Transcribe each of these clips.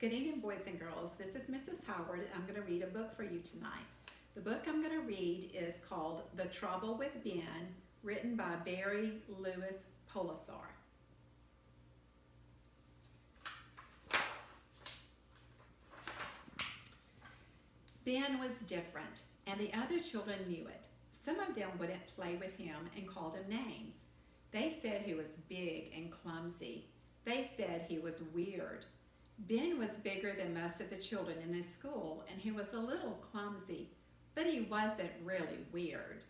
Good evening, boys and girls. This is Mrs. Howard. I'm going to read a book for you tonight. The book I'm going to read is called The Trouble with Ben, written by Barry Lewis Polisar. Ben was different, and the other children knew it. Some of them wouldn't play with him and called him names. They said he was big and clumsy. They said he was weird. Ben was bigger than most of the children in his school, and he was a little clumsy, but he wasn't really weird.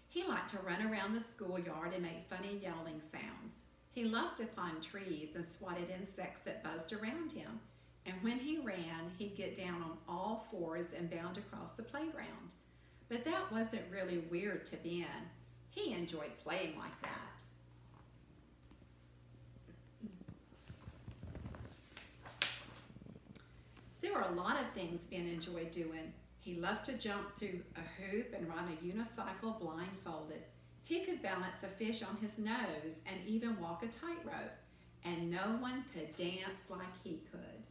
He liked to run around the schoolyard and make funny yelling sounds. He loved to climb trees and swatted insects that buzzed around him, and when he ran, he'd get down on all fours and bound across the playground. But that wasn't really weird to Ben. He enjoyed playing like that. There were a lot of things Ben enjoyed doing. He loved to jump through a hoop and ride a unicycle blindfolded. He could balance a fish on his nose and even walk a tightrope, and no one could dance like he could.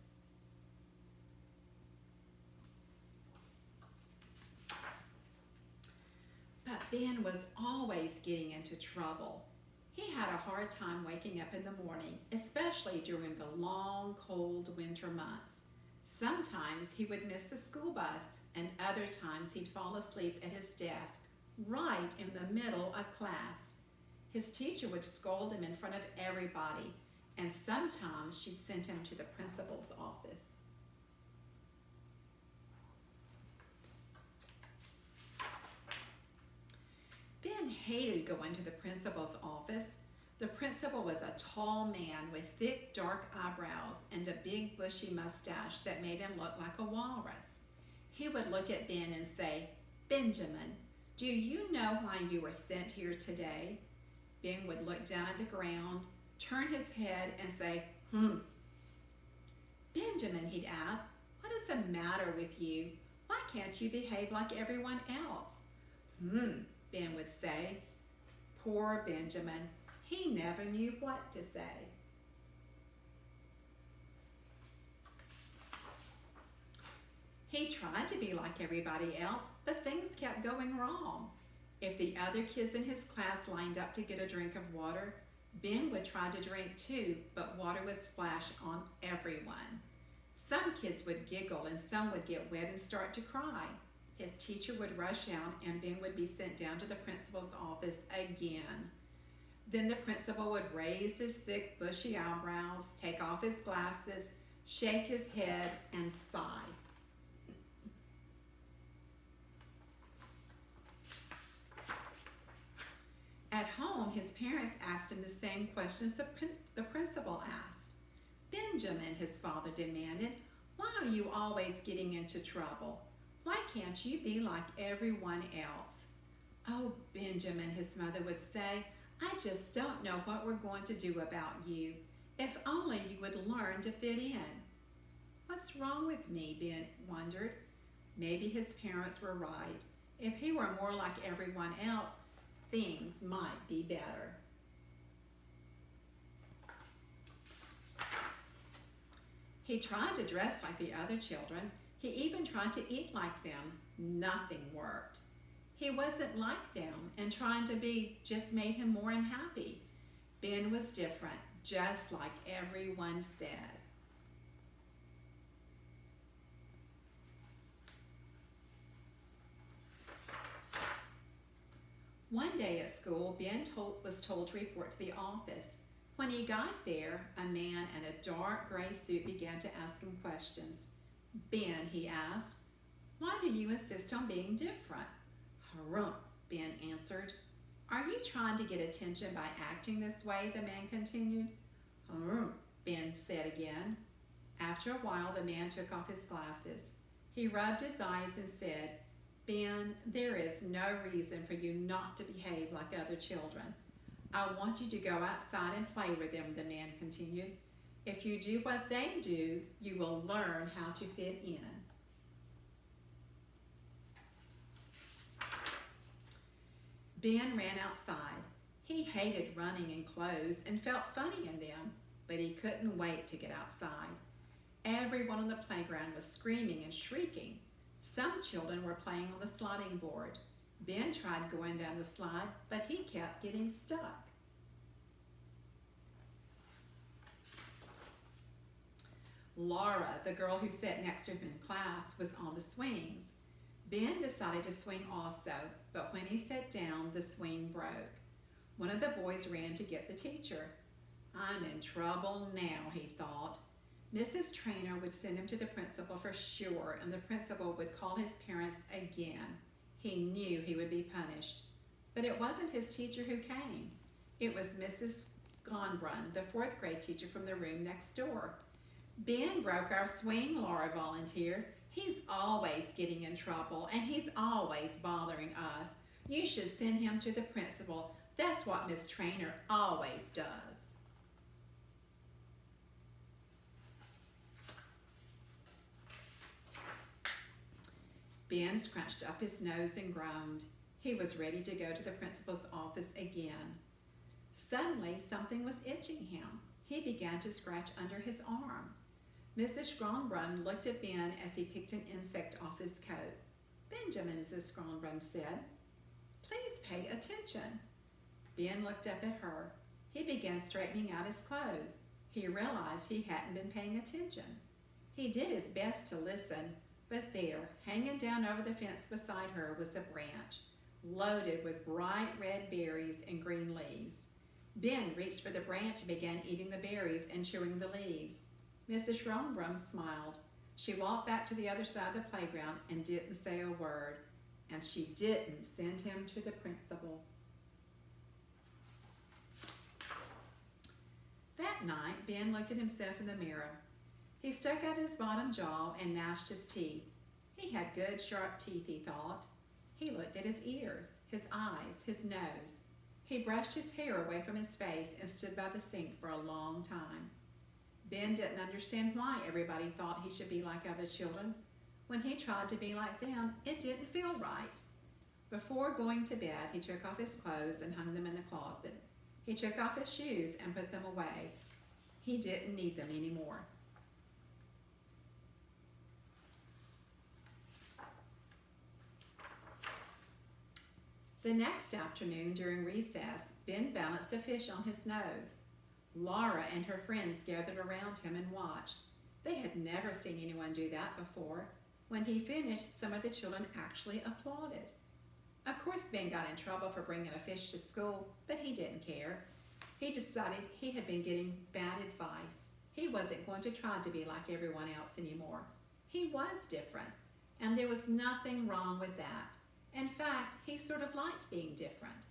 But Ben was always getting into trouble. He had a hard time waking up in the morning, especially during the long, cold winter months. Sometimes he would miss the school bus, and other times he'd fall asleep at his desk, right in the middle of class. His teacher would scold him in front of everybody, and sometimes she'd send him to the principal's office. Ben hated going to the principal's office. The principal was a tall man with thick, dark eyebrows and a big, bushy mustache that made him look like a walrus. He would look at Ben and say, "Benjamin, do you know why you were sent here today?" Ben would look down at the ground, turn his head, and say, "Benjamin," he'd ask, "what is the matter with you? Why can't you behave like everyone else?" Ben would say. Poor Benjamin. He never knew what to say. He tried to be like everybody else, but things kept going wrong. If the other kids in his class lined up to get a drink of water, Ben would try to drink too, but water would splash on everyone. Some kids would giggle and some would get wet and start to cry. His teacher would rush out and Ben would be sent down to the principal's office again. Then the principal would raise his thick, bushy eyebrows, take off his glasses, shake his head, and sigh. At home, his parents asked him the same questions the principal asked. "Benjamin," his father demanded, "why are you always getting into trouble? Why can't you be like everyone else?" "Oh, Benjamin," his mother would say, "I just don't know what we're going to do about you. If only you would learn to fit in." What's wrong with me, Ben wondered. Maybe his parents were right. If he were more like everyone else, things might be better. He tried to dress like the other children. He even tried to eat like them. Nothing worked. He wasn't like them, and trying to be just made him more unhappy. Ben was different, just like everyone said. One day at school, Ben was told to report to the office. When he got there, a man in a dark gray suit began to ask him questions. "Ben," he asked, "why do you insist on being different?" "Harumph," Ben answered. "Are you trying to get attention by acting this way?" the man continued. "Harumph," Ben said again. After a while, the man took off his glasses. He rubbed his eyes and said, "Ben, there is no reason for you not to behave like other children. I want you to go outside and play with them," the man continued. "If you do what they do, you will learn how to fit in." Ben ran outside. He hated running in clothes and felt funny in them, but he couldn't wait to get outside. Everyone on the playground was screaming and shrieking. Some children were playing on the sliding board. Ben tried going down the slide, but he kept getting stuck. Laura, the girl who sat next to him in class, was on the swings. Ben decided to swing also, but when he sat down, the swing broke. One of the boys ran to get the teacher. I'm in trouble now, he thought. Mrs. Trainer would send him to the principal for sure, and the principal would call his parents again. He knew he would be punished. But it wasn't his teacher who came. It was Mrs. Gonbrun, the fourth grade teacher from the room next door. Ben broke our swing, Laura volunteered. He's always getting in trouble, and he's always bothering us. You should send him to the principal. That's what Miss Trainer always does. Ben scrunched up his nose and groaned. He was ready to go to the principal's office again. Suddenly, something was itching him. He began to scratch under his arm. Mrs. Gronbrun looked at Ben as he picked an insect off his coat. Benjamin, Mrs. Gronbrun said, please pay attention. Ben looked up at her. He began straightening out his clothes. He realized he hadn't been paying attention. He did his best to listen, but there, hanging down over the fence beside her, was a branch, loaded with bright red berries and green leaves. Ben reached for the branch and began eating the berries and chewing the leaves. Mrs. Gronbrun smiled. She walked back to the other side of the playground and didn't say a word, and she didn't send him to the principal. That night, Ben looked at himself in the mirror. He stuck out his bottom jaw and gnashed his teeth. He had good, sharp teeth, he thought. He looked at his ears, his eyes, his nose. He brushed his hair away from his face and stood by the sink for a long time. Ben didn't understand why everybody thought he should be like other children. When he tried to be like them, it didn't feel right. Before going to bed, he took off his clothes and hung them in the closet. He took off his shoes and put them away. He didn't need them anymore. The next afternoon during recess, Ben balanced a fish on his nose. Laura and her friends gathered around him and watched. They had never seen anyone do that before. When he finished, some of the children actually applauded. Of course, Ben got in trouble for bringing a fish to school, but he didn't care. He decided he had been getting bad advice. He wasn't going to try to be like everyone else anymore. He was different, and there was nothing wrong with that. In fact, he sort of liked being different.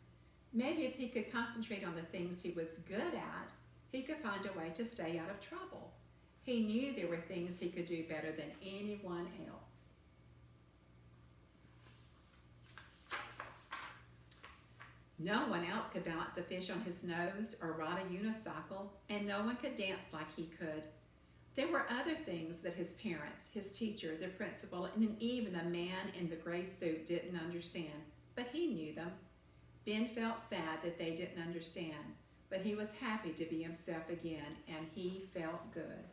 Maybe if he could concentrate on the things he was good at, he could find a way to stay out of trouble. He knew there were things he could do better than anyone else. No one else could balance a fish on his nose or ride a unicycle, and no one could dance like he could. There were other things that his parents, his teacher, the principal, and even the man in the gray suit didn't understand, but he knew them. Ben felt sad that they didn't understand, but he was happy to be himself again, and he felt good.